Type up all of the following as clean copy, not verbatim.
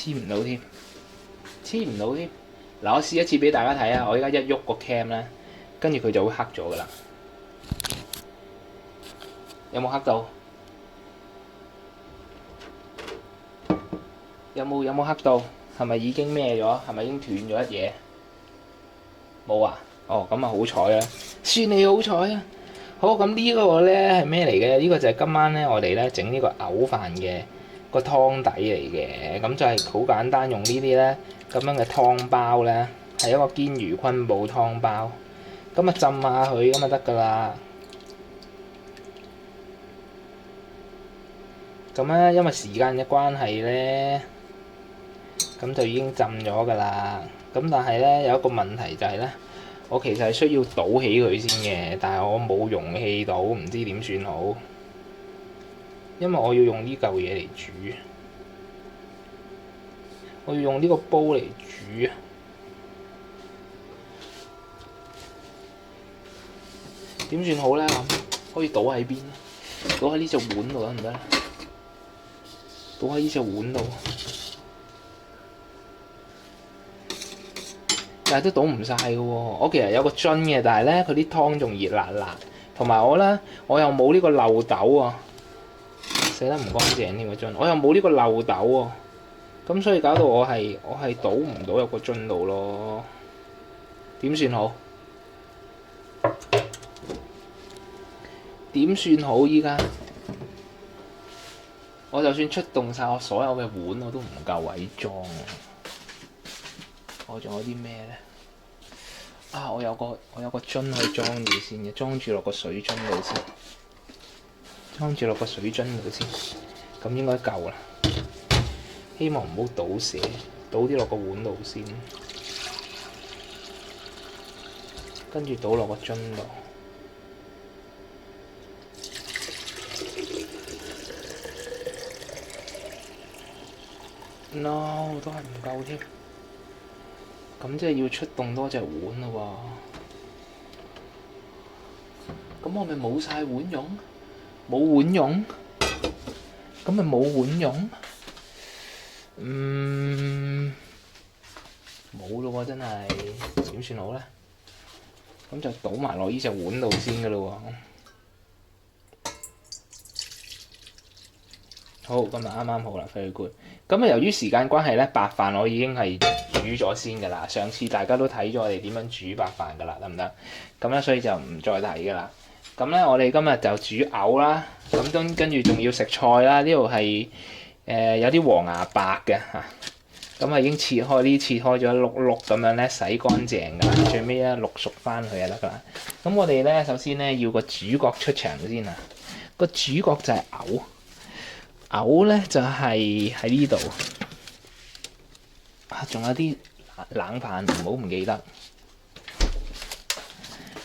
黐唔到添，黐唔到添。嗱，我試一次俾大家睇啊！我而家一喐個 cam 咧，跟住佢就會黑咗噶啦。有冇黑到？有冇黑到？係咪已經咩咗？係咪已經斷咗一嘢？冇啊！哦，咁啊好彩啊！算你好彩啊！好，咁呢個咧係咩嚟嘅？呢個就係今晚咧我哋咧整呢個牛飯嘅個湯底嚟嘅。咁就係好簡單，用呢啲咧咁樣嘅湯包咧，係一個堅魚昆布湯包。咁啊浸下佢咁就得㗎啦。咁咧因為時間嘅關係咧，咁就已經浸咗㗎啦。咁但係咧有一個問題就係咧，我其實係需要倒起佢先嘅，但係我冇容器倒，唔知點算好。因為我要用呢嚿嘢嚟煮，我要用呢個煲嚟煮啊。點算好咧？咁可以倒喺邊咧？倒喺呢隻碗度得唔得咧？倒喺呢隻碗度。但係都倒唔晒嘅喎，我其實有個樽嘅，但係咧佢啲湯仲熱辣辣，同埋我又冇呢個漏斗啊，寫得唔乾淨添個樽，我又冇呢個漏斗喎，咁所以搞到我係倒唔到入個樽度咯，點算好？點算好依家？我就算出動晒我所有嘅碗，我都唔夠位裝啊！我仲有啲咩咧？啊！我有個樽可以裝住先嘅，裝住落個水樽度先，裝住落個水樽度先，咁應該夠啦。希望唔好倒瀉，倒啲落個碗度先，跟住倒落個樽度。No， 都係唔夠添。咁即係要出動多隻碗咯喎，咁我咪冇晒碗用，冇碗用，咁咪冇碗用，冇咯喎，真係點算好咧？咁就倒埋落呢隻碗度先噶咯喎。好，今日啱啱好啦 very good。咁啊，由於時間關係咧，白飯我已經係煮咗先㗎啦。上次大家都睇咗我哋點樣煮白飯㗎啦，得唔得？咁咧，所以就唔再睇㗎啦。咁咧，我哋今日就煮牛啦。咁跟住仲要食菜啦。呢度係有啲黃芽白嘅嚇。咁啊已經切開咗一碌碌咁樣咧，洗乾淨㗎啦。最尾咧淥熟翻佢就得㗎啦。咁我哋咧首先咧要個主角出場先啊。個主角就係牛。牛咧就係喺呢度啊，仲有啲冷飯唔好唔記得。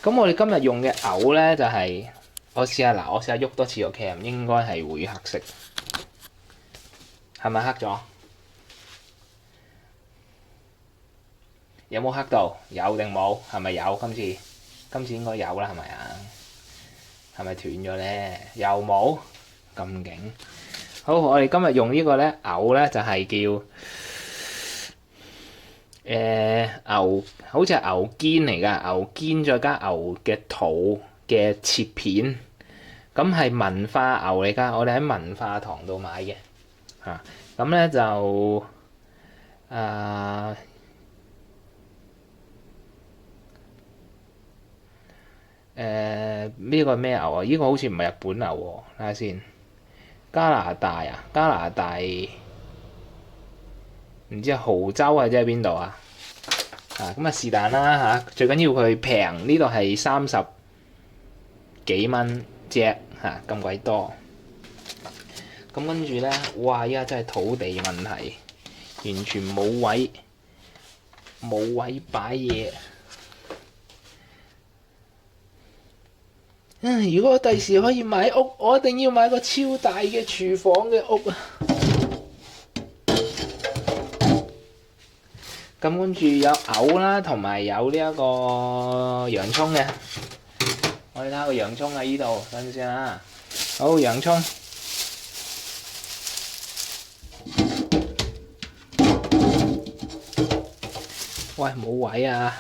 咁我哋今日用嘅牛咧就係、我試下喐多次個 cam， 應該係會黑色，係咪黑咗？有冇黑到？有定冇？係咪有？今次應該有啦，係咪啊？係咪斷咗咧？又冇咁勁。好，我哋今日用呢個咧牛咧就係叫牛，好似係牛肩嚟㗎，牛肩再加牛嘅肚嘅切片，咁係文化牛嚟㗎，我哋喺文化堂度買嘅嚇。咁咧就呢個咩牛啊？呢個好似唔係日本牛喎，睇下先。加拿大啊，加拿大唔知係豪州啊，即係邊度啊？咁啊是但啦嚇，最緊要佢平，呢度係30幾蚊隻嚇，咁鬼多。咁跟住咧，哇！依家真係土地問題，完全冇位擺嘢。如果我第時可以買屋，我一定要買個超大嘅廚房嘅屋啊！咁跟住有牛啦，同埋有呢一個洋葱嘅。我哋睇下個洋葱喺呢度，等陣先啊。好，洋葱。喂，冇位啊！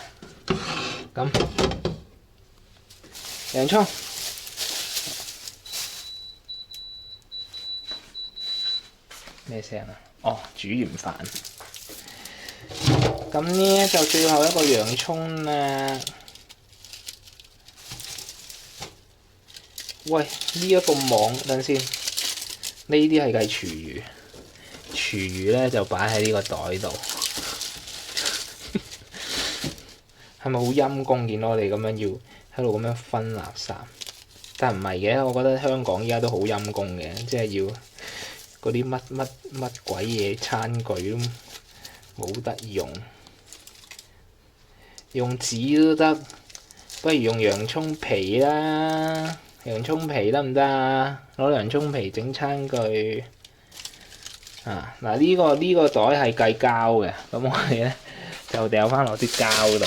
咁洋葱咩聲啊？哦，煮完飯。咁呢就最後一個洋葱啦。喂，呢一個網等先，呢啲係計廚餘，廚餘咧就擺喺呢個袋度。係咪好陰公？見到我哋咁樣要喺度咁樣分垃圾，但唔係嘅，我覺得香港依家都好陰公嘅，即係要嗰啲乜鬼嘢餐具都冇得用，用紙都得，不如用洋葱皮啦。洋葱皮得唔得啊？攞洋葱皮整餐具啊！嗱，呢個袋係計膠嘅，咁我哋咧就掉翻落啲膠度。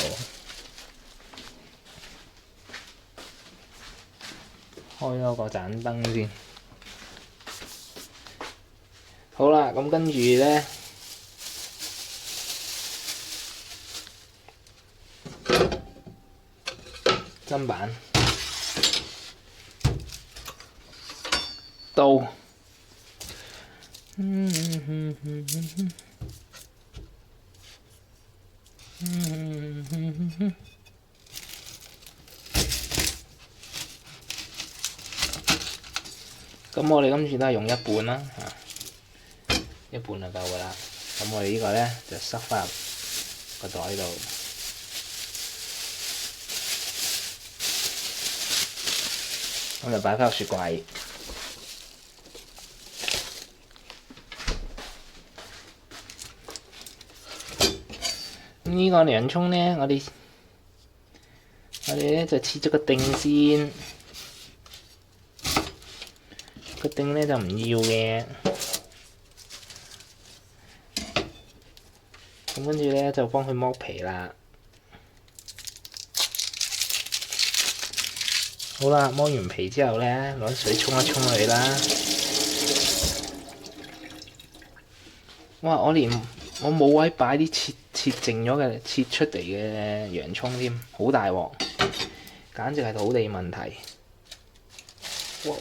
開多個盞燈先。好啦，咁跟住咧，砧板、刀，咁我哋今次都係用一半啦，一半就夠㗎啦。咁我哋呢個咧就塞翻入個袋度，咁就擺翻入雪櫃。呢個洋葱咧，我哋咧就切咗個丁先。個丁咧就唔要嘅，咁跟住咧就幫佢剝皮啦。好啦，剝完皮之後咧，攞水沖一沖佢啦。哇！我冇位擺啲切剩咗嘅切出嚟嘅洋葱添，好大鑊，簡直係土地問題。哇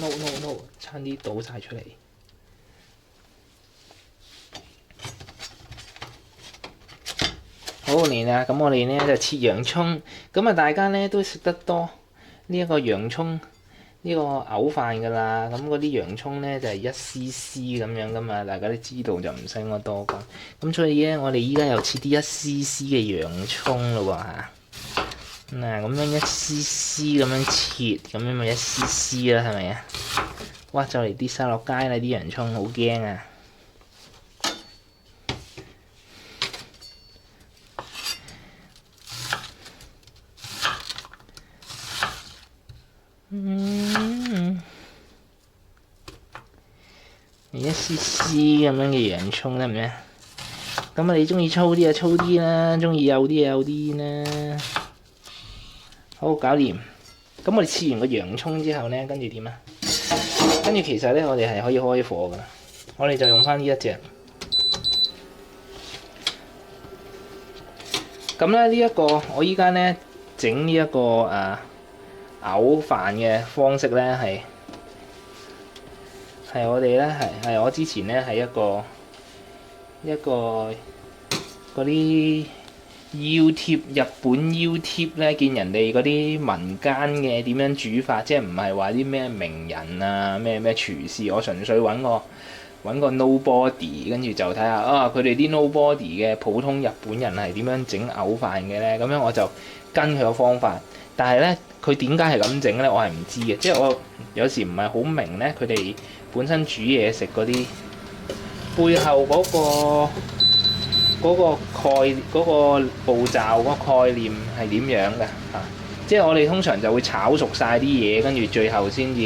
no， 差啲倒晒出嚟。好年啊！咁我哋咧就切洋葱，咁啊大家咧都食得多呢一個洋葱呢個牛飯㗎啦。咁嗰啲洋葱咧就係1 cc 咁樣㗎嘛，大家都知道就唔使我多講。咁所以咧，我哋依家又切啲1 cc 嘅洋葱咯喎嚇。嗱，咁樣1 cc 咁樣切，咁樣咪1 cc 啦，係咪啊？哇！就嚟跌晒落街啦，啲洋葱好驚啊！1 cc 咁樣嘅洋葱得唔得？咁啊，你中意粗啲就粗啲啦，中意幼啲就幼啲啦。好，搞掂。咁我哋切完個洋葱之後咧，跟住點啊？跟住其實咧，我哋係可以開火噶。我哋就用翻呢一隻。咁咧，呢一個我依家咧整呢一個牛飯嘅方式咧係我哋咧係我之前咧係一個嗰啲 YouTube 日本 YouTube 咧，見人哋嗰啲民間嘅點樣煮法，即係唔係話啲咩名人啊咩廚師，我純粹揾個 nobody， 跟住就睇下佢哋啲 nobody 嘅普通日本人係點樣整牛飯嘅咧，咁樣我就跟佢個方法。但係咧，佢點解係咁整咧？我係唔知嘅，即係我有時唔係好明咧，佢哋本身煮嘢食嗰啲背後嗰個步驟嗰個概念係點樣嘅嚇？即係我哋通常就會炒熟晒啲嘢，跟住最後先至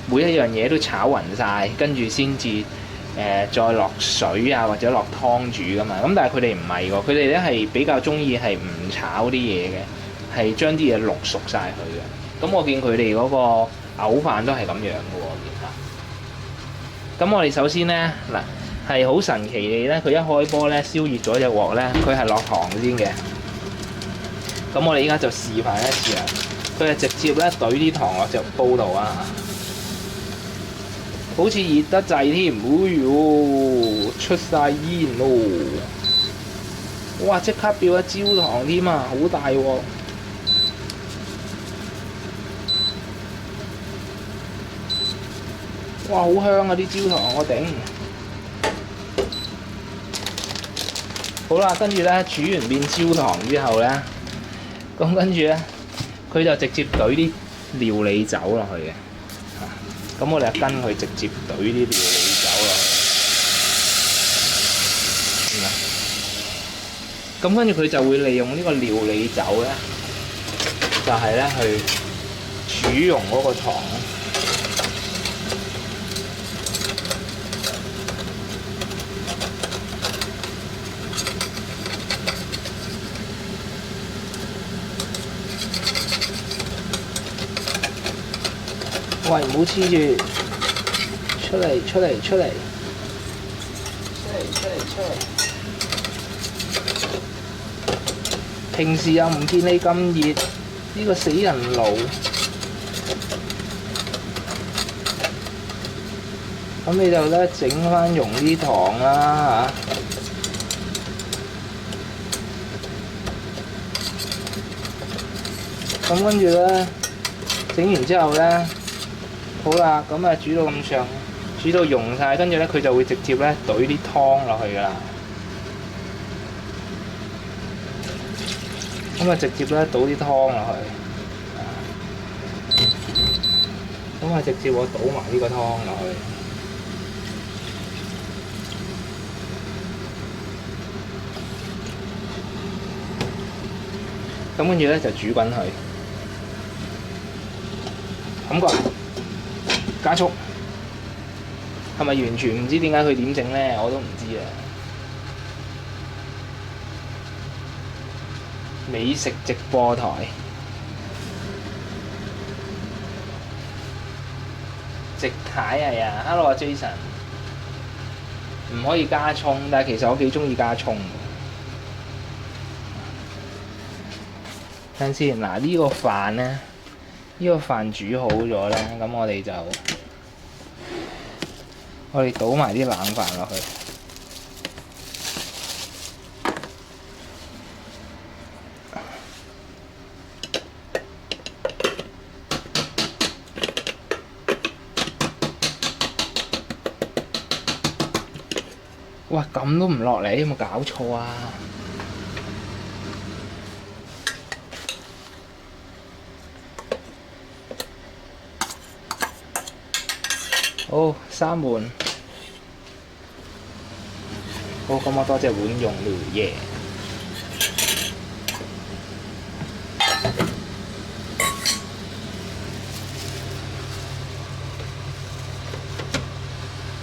每一樣嘢都炒勻晒，跟住先至再落水啊或者落湯煮噶嘛。咁但係佢哋唔係喎，佢哋咧係比較中意係唔炒啲嘢嘅，係將啲嘢淥熟晒佢嘅。咁我見佢哋嗰個牛飯都係咁樣嘅喎，見下。咁我哋首先咧嗱，係好神奇地咧，佢一開波咧燒熱咗隻鑊咧，佢係落糖先嘅。咁我哋依家就示範一次啦。佢係直接咧懟啲糖落隻煲度啊，好似熱得滯添，哎呦出晒煙咯！哇！即刻變咗焦糖添啊，好大喎！哇！好香啊啲焦糖，我頂！好啦，跟住咧煮完變焦糖之後咧，咁跟住咧佢就直接懟啲料理酒落去嘅。咁我哋就跟佢直接懟啲料理酒落去。咁跟住佢就會利用呢個料理酒咧，就係咧去煮溶嗰個糖。喂，唔好黐住，出嚟！平時又唔見你咁熱，呢個死人爐。咁你就咧整翻溶啲糖啦嚇。咁跟住咧，整完之後咧。好啦，咁啊煮到咁上，煮到溶晒，跟住咧佢就會直接咧懟啲湯落去㗎啦。咁啊直接咧倒啲湯落去，咁啊直接我倒埋呢個湯落去。咁跟住咧就煮滾佢，感覺。加速係咪完全唔知點解佢點整咧？我都唔知啊！美食直播台，直太係啊 ！Hello 啊 Jason， 唔可以加葱，但係其實我幾中意加葱。等陣先，嗱呢個飯咧，呢個飯煮好咗咧，咁我哋倒埋啲冷飯落去。哇！咁都唔落嚟，有冇搞錯啊？好，閂門。好，咁我多隻碗用了耶。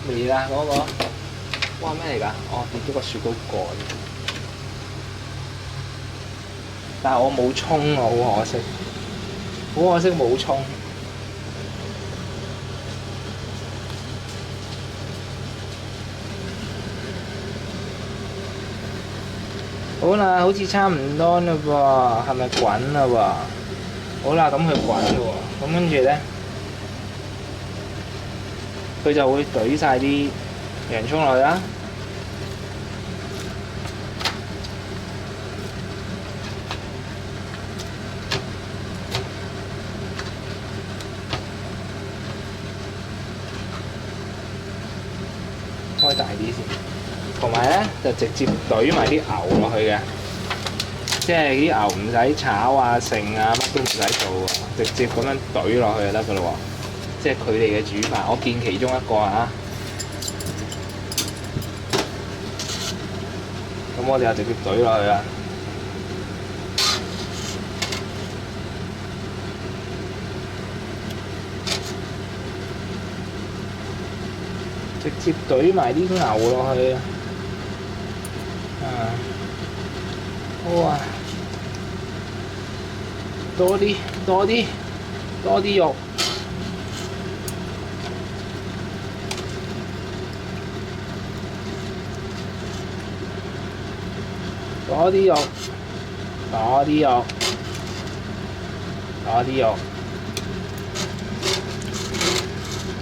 嚟啦嗰個，哇咩嚟㗎？哦，跌咗個雪糕蓋。但係我冇葱啊，好可惜。好可惜冇葱。好啦，好似差唔多啦噃，係咪滾啦喎？好啦，咁佢滾啦喎，咁跟住咧，佢就會懟晒啲洋葱落去啦。開大啲先。同埋咧就直接懟埋啲牛落去嘅，即係啲牛唔使炒啊、剩啊，乜都唔使做喎，直接咁樣懟落去就得㗎咯喎。即係佢哋嘅煮法，我見其中一個啊。咁我哋就直接懟落去啦。直接懟埋啲牛落去。好啊！多啲肉。攞啲肉，攞啲肉，攞啲肉。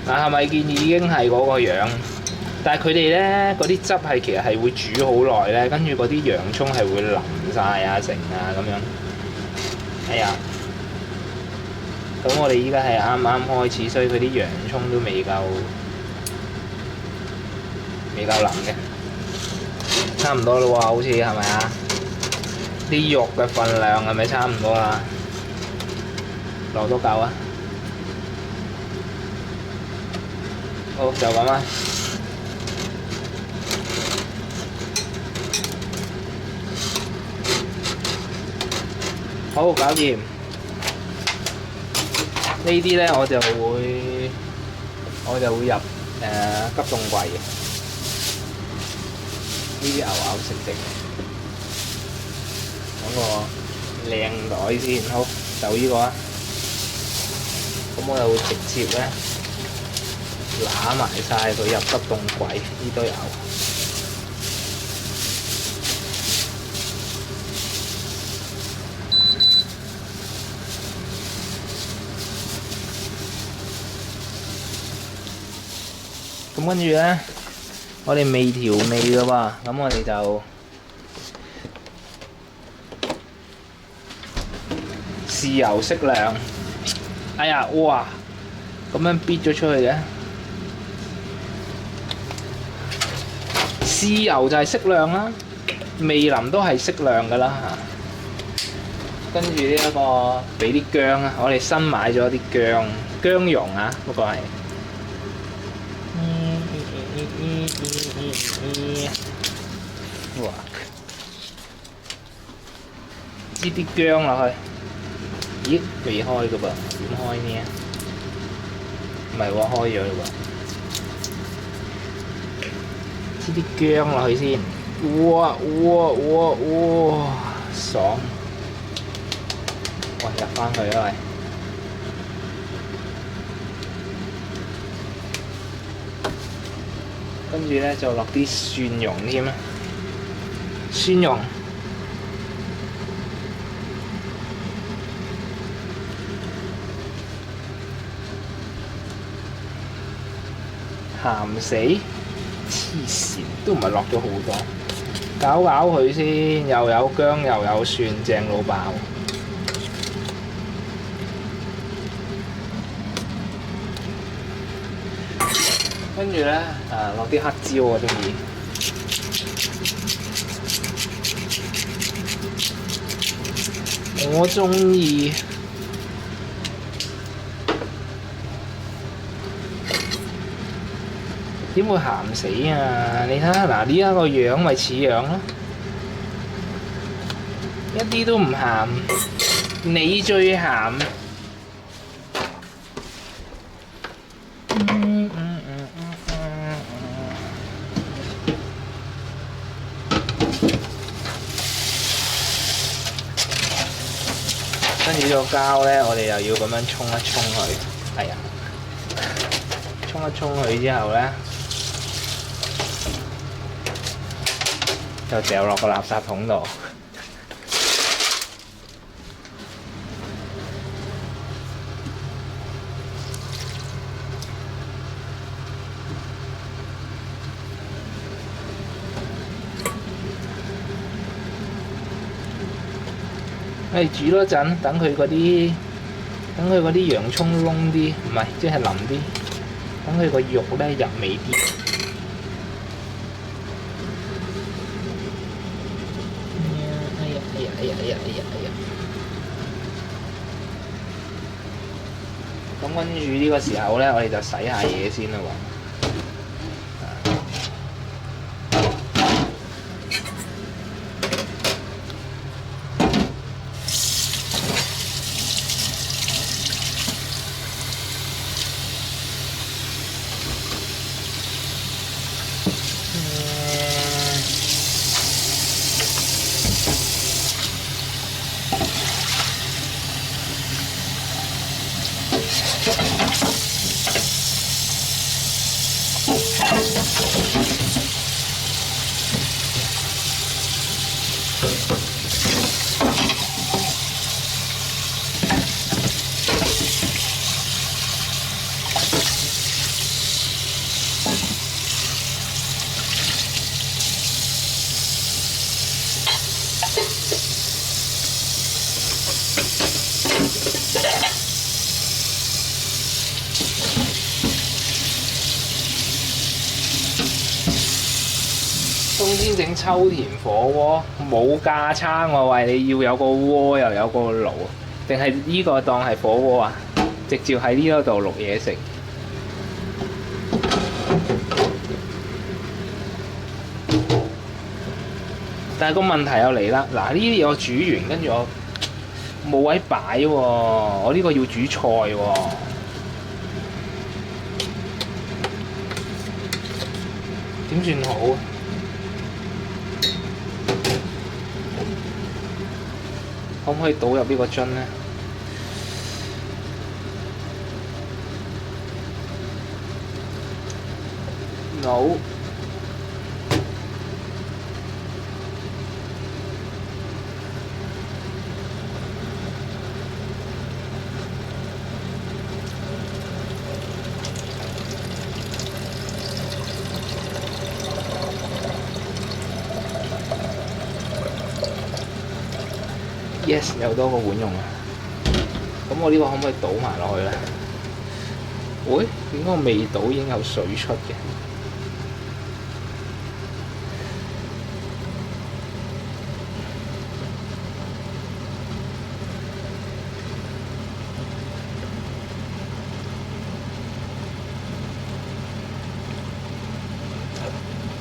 嗱，係咪見已經係嗰個樣？但係佢哋咧嗰啲汁係其實係會煮好耐咧，跟住嗰啲洋葱係會腍晒啊成啊咁樣。哎呀！咁我哋依家係啱啱開始，所以佢啲洋葱都未夠腍嘅，差唔多啦喎，好似係咪啊？啲肉嘅份量係咪差唔多啦？落多嚿啊！好，就咁啦。好，搞掂。呢啲咧我就會入急凍櫃嘅。呢啲牛牛食食，揾個靚袋先。好，就呢個啊。咁我就會直接咧揦埋晒佢入急凍櫃呢堆牛。咁跟住咧，我哋未調味㗎喎，咁我哋就豉油適量。哎呀，哇！咁樣逼咗出去嘅，豉油就係適量啦，味淋都係適量㗎啦。跟住呢一個俾啲薑啊，我哋新買咗啲薑蓉啊，不過係。哇！擠啲薑落去，咦？未開㗎噃，點開呢？唔係喎，開咗嘞喎。擠啲薑落去先，哇！爽！喂，入返去啦喂。跟住咧就落啲蒜蓉添啦，蒜蓉、鹹死，黐線，都唔係落咗好多，搞搞佢先，又有薑又有蒜，正老爆。跟住咧，落啲黑椒我中意。我中意。點會鹹死啊？你睇下嗱，呢一個樣咪似樣咯，一啲都唔鹹，你最鹹。跟住呢個膠咧，我哋又要咁樣沖一沖佢。係啊，沖一沖佢之後咧，就掉落個垃圾桶度。煮多陣，等佢嗰啲洋葱燶啲，唔係即係腍啲，等佢個肉咧入味啲。咁跟住呢個時候咧，我哋就洗下嘢先啦喎。先整秋田火鍋，冇架撐喎，喂！你要有個鍋又有個爐，定係呢個當係火鍋啊？直接喺呢一度淥嘢食。但係個問題又嚟啦，嗱呢啲我煮完，跟住我冇位擺喎，我呢個要煮菜喎，點算好？可唔可以倒入呢個樽呢？冇。Yes， 有多個碗用啊！咁我呢個可唔可以倒埋落去咧？喂，點解我未倒已經有水出嘅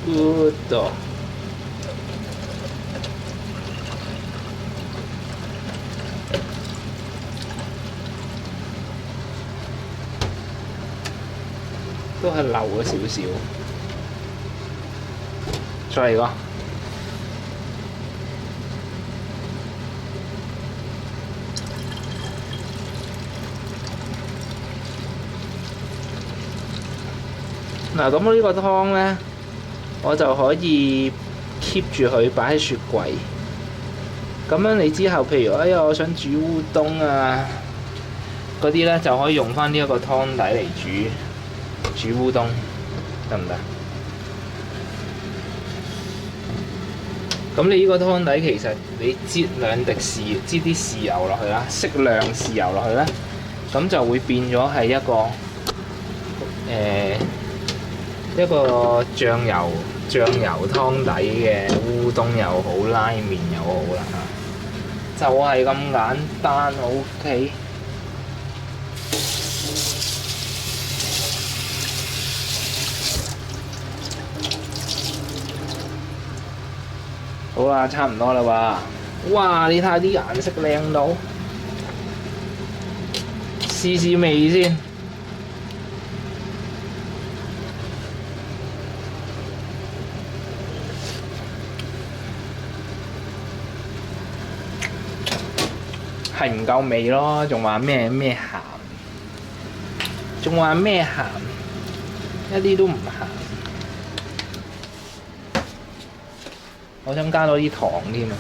？Good。都係漏咗少少，再嚟個。嗱，咁我呢個湯呢，我就可以 keep 住佢擺喺雪櫃。咁樣你之後，譬如哎呀，我想煮烏冬啊，嗰啲呢，就可以用翻呢一個湯底嚟煮烏冬，得唔得？咁你呢個湯底其實你擠啲豉油落去啦，適量豉油落去啦，咁就會變咗係一個醬油湯底嘅烏冬又好，拉麵又好啦嚇，就係咁簡單 ，OK。好啦，差唔多啦喎！哇，你睇下啲顏色靚到，試試味先。係唔夠味咯，仲話咩鹹？仲話咩鹹？一啲都唔鹹。我想加多啲糖添啊！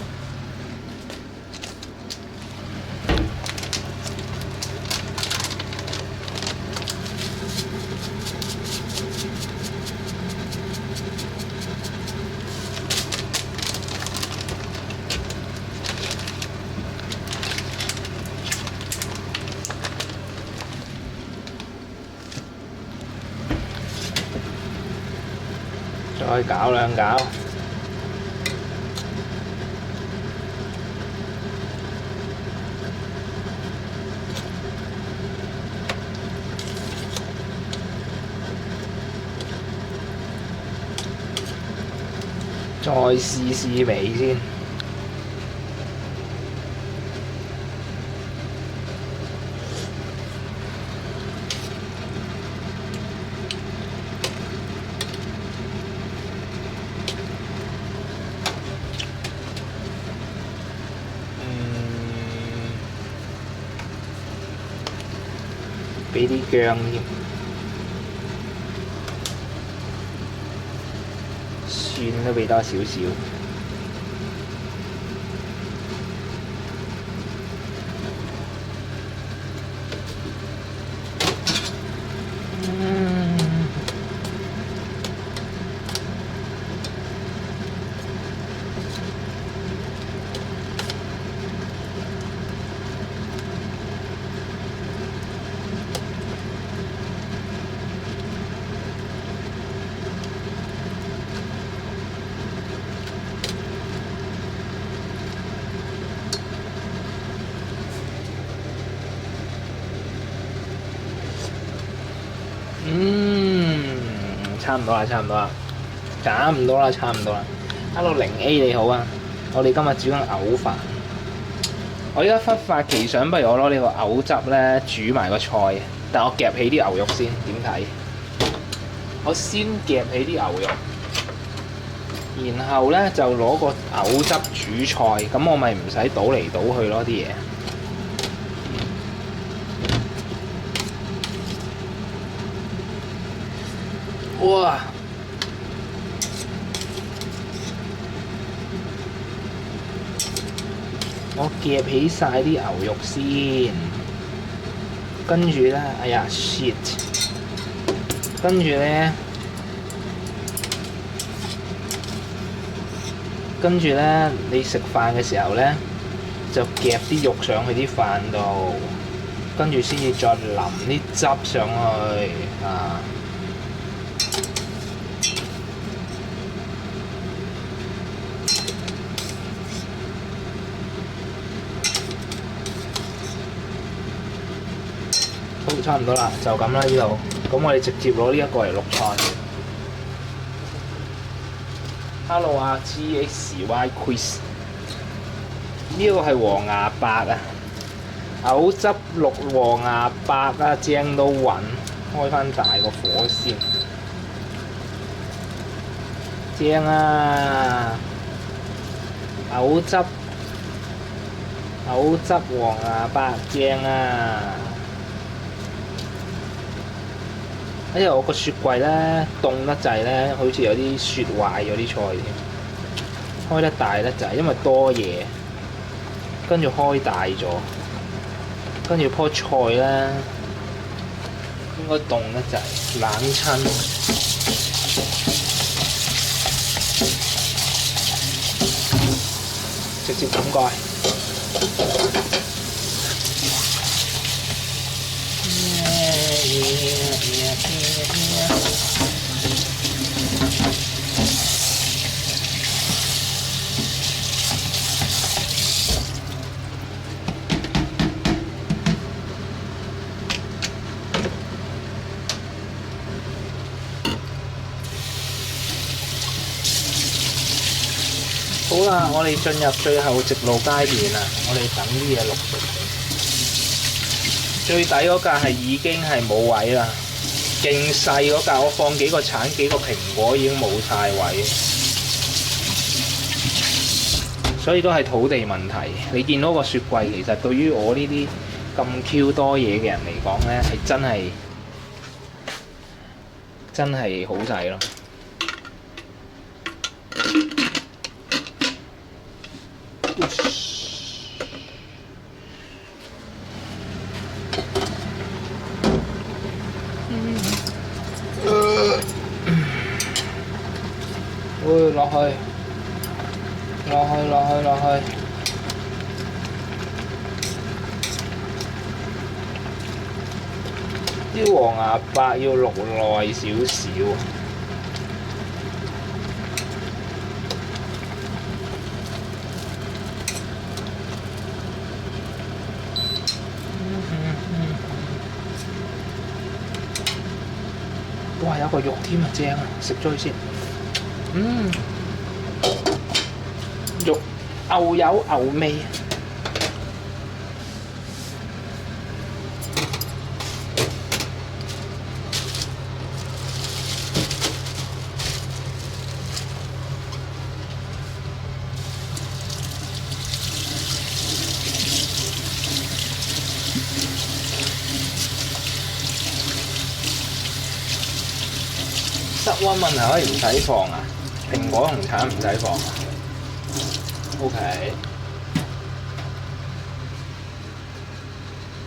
再搞兩搞。再試試味先。俾啲薑添。蒜都俾多少少。差唔多啦，差唔多啦，差唔多啦，差唔多啦。Hello 0A 你好啊，我哋今日煮緊牛飯。我而家忽發奇想，不如我攞呢個牛汁咧煮埋個菜，但我夾起啲牛肉先，點睇？我先夾起啲牛肉，然後咧就攞個牛汁煮菜，咁我咪唔使倒嚟倒去咯啲嘢。哇！我夾起晒啲牛肉先，跟住咧，哎呀 shit！ 跟住咧，你食飯嘅時候咧，就夾啲肉上去啲飯度，跟住先至再淋啲汁上去啊！好，差唔多啦，就咁啦呢度。咁我哋直接攞呢一個嚟淥菜。Hello 啊 ，GXY Quiz， 呢個係黃牙白啊，牛汁淥黃牙白啊，正到暈！開翻大個火先，正啊！牛汁黃牙白正啊！哎呀，我個雪櫃咧凍得滯咧，好似有啲雪壞咗啲菜添。開得大得滯，因為多嘢，跟住開大咗，跟住棵菜咧應該凍得滯，冷親。直接冚蓋。好啦，我哋進入最後直路階段啦，我哋等啲嘢淥熟。最底嗰格係已經係冇位啦，勁細嗰格我放幾個橙幾個蘋果已經冇晒位，所以都係土地問題。你見到個雪櫃其實對於我呢啲咁 Q 多嘢嘅人嚟講咧，係真係好細咯。落去。啲黃牙白要淥耐少少。哇！有個肉添啊，正啊！食咗佢先。肉牛有牛味。室溫問題可以唔使放啊？蘋果同橙唔使放啊 ？OK，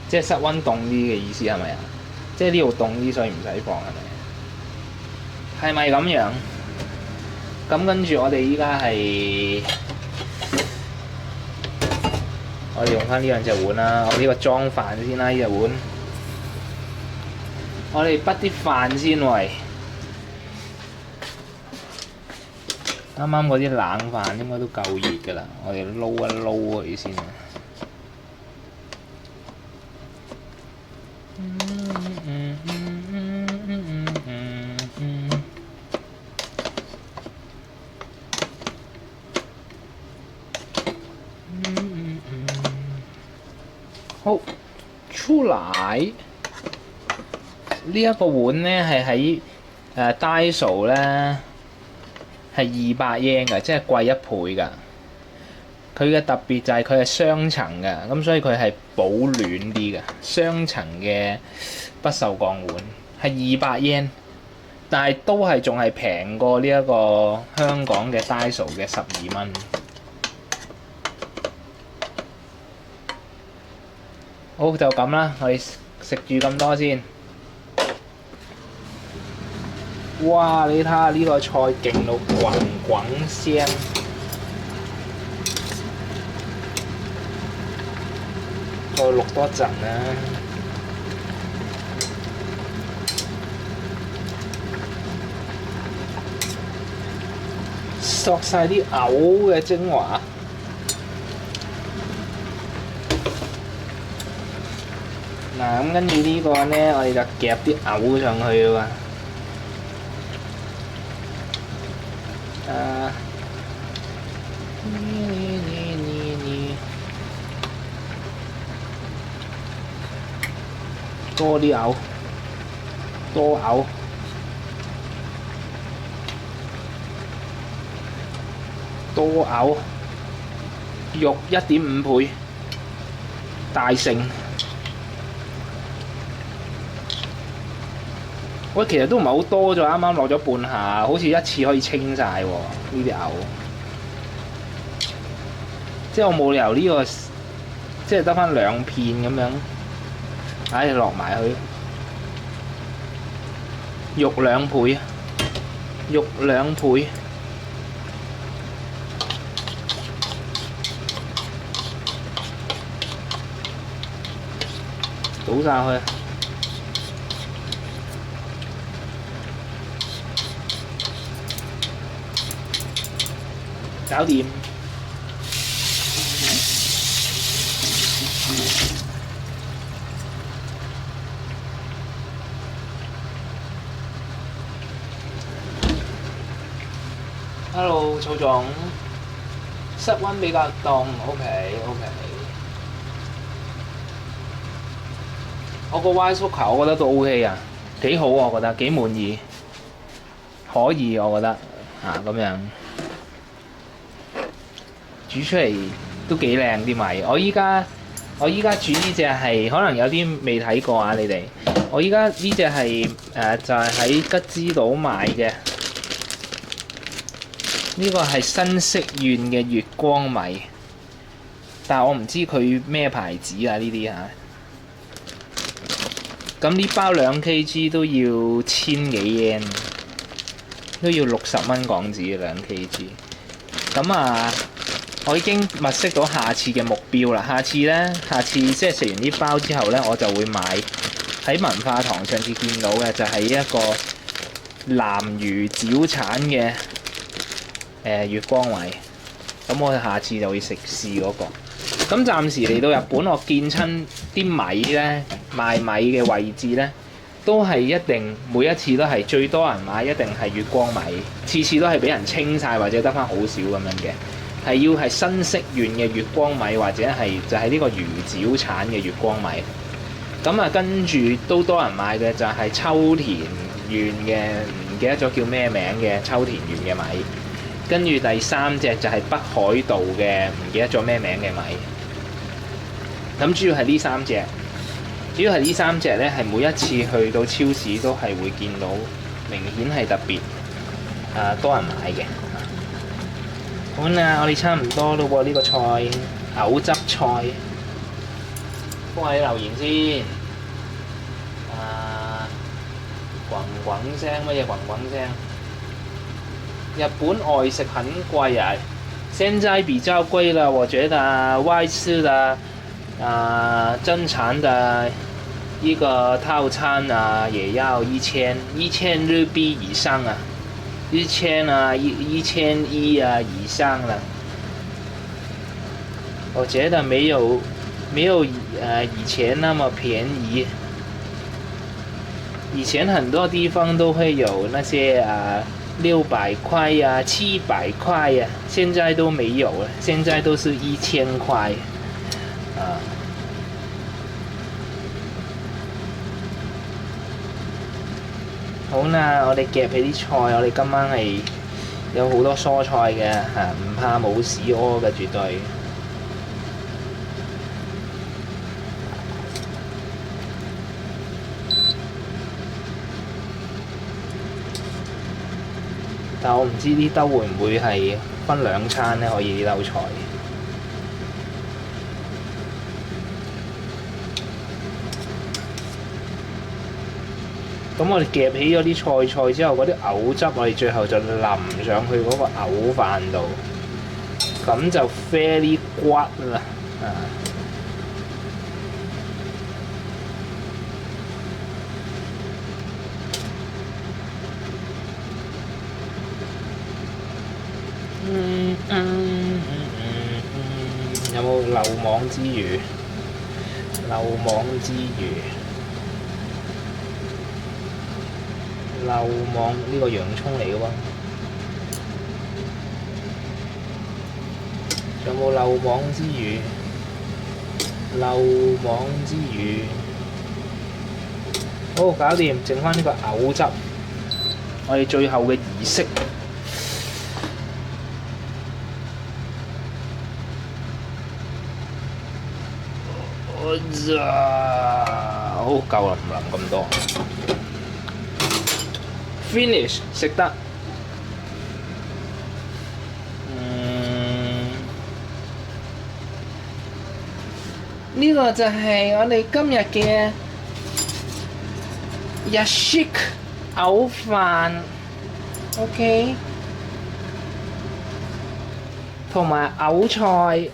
即係室溫凍啲嘅意思係咪啊？即係呢度凍啲，所以唔使放係咪？係咪咁樣？咁跟住我哋依家係，我哋用翻呢兩隻碗啦。我呢個裝飯先啦，呢隻碗。我哋畢啲飯先喂。啱啱嗰啲冷飯應該都夠熱㗎啦，我哋撈一撈佢先。好出嚟呢一個碗咧係喺Daiso 咧係200 yen 嘅，即係貴1倍㗎。佢嘅特別就係佢係雙層嘅，咁所以佢係保暖啲嘅。雙層嘅不鏽鋼碗係200 yen，但係都係仲係平過呢一個香港嘅 Daiso 嘅12蚊。好，就咁啦，我哋食住咁多先。哇！你睇下呢個菜勁到滾滾聲，再錄多陣啦。索晒啲牛嘅精華。嗱，咁跟住呢個咧，我哋就夾啲牛上去喎。多啲牛，多牛，多牛，肉1.5倍，大盛。喂，其實都唔係好多咗，啱啱落咗半下，好似一次可以清晒喎呢啲牛。即係我冇理由呢個，即係得返2片咁樣。唉，落埋去，肉2倍，肉2倍，倒晒去。搞掂。Hello， 曹總，室溫比較凍 ，OK。我個 rice cooker 我覺得都 OK 啊，幾好啊，我覺得幾滿意，可以我覺得咁樣煮出嚟都幾靚啲米。我依家煮呢隻係可能有啲未睇過啊，你哋。我依家呢隻係就係喺吉之島買嘅。呢個係新潟縣嘅月光米，但係我唔知佢咩牌子啊呢啲嚇。咁呢包2kg 都要1000幾 yen， 都要60蚊港紙2kg。咁我已經物色到下次嘅目標啦。下次即係食完呢包之後呢，我就會買喺文化堂上次見到嘅，就係一個南魚沼產嘅。月光米，咁我下次就會試嗰個。咁暫時嚟到日本，我見親啲米咧，賣米嘅位置咧，都係一定每一次都係最多人買，一定係月光米，次次都係俾人清晒或者得翻好少咁樣嘅。係要係新潟縣嘅月光米，或者係就係呢個魚沼產嘅月光米。咁跟住都多人買嘅就係秋田縣嘅，唔記得咗叫咩名嘅秋田縣嘅米。跟住第3隻就係北海道嘅，唔記得咗咩名嘅米。咁主要係呢3隻，咧係每一次去到超市都係會見到，明顯係特別多人買嘅。好啦，我哋差唔多咯喎，呢個菜牛汁菜，幫我哋留言先。滾滾聲，乜嘢滾滾聲？日本外食很貴啊，現在比較貴了，我覺得外食的正常的一個套餐也要1000日幣以上啊，1000 1100以上了。我覺得沒有以前那麼便宜。以前很多地方都會有那些600塊700塊現在都沒有了，現在都是1000塊好啦，我哋夾起啲菜，我哋今晚係有好多蔬菜嘅嚇，唔怕冇屎屙嘅絕對。但我唔知啲兜會唔會係分2餐咧？可以呢兜菜。咁我哋夾起咗啲菜之後，嗰啲藕汁我哋最後就淋上去嗰個藕飯度，咁就啡哩骨啦啊！有冇漏網之魚？漏網之魚。漏網呢個洋葱嚟嘅喎，仲有冇漏網之魚？漏網之魚，好搞掂，剩翻呢個藕汁，我哋最後嘅儀式。好夠啦，唔淋咁多。finish 食得，呢個就係我哋今日嘅日式藕飯 ，OK，同埋藕菜。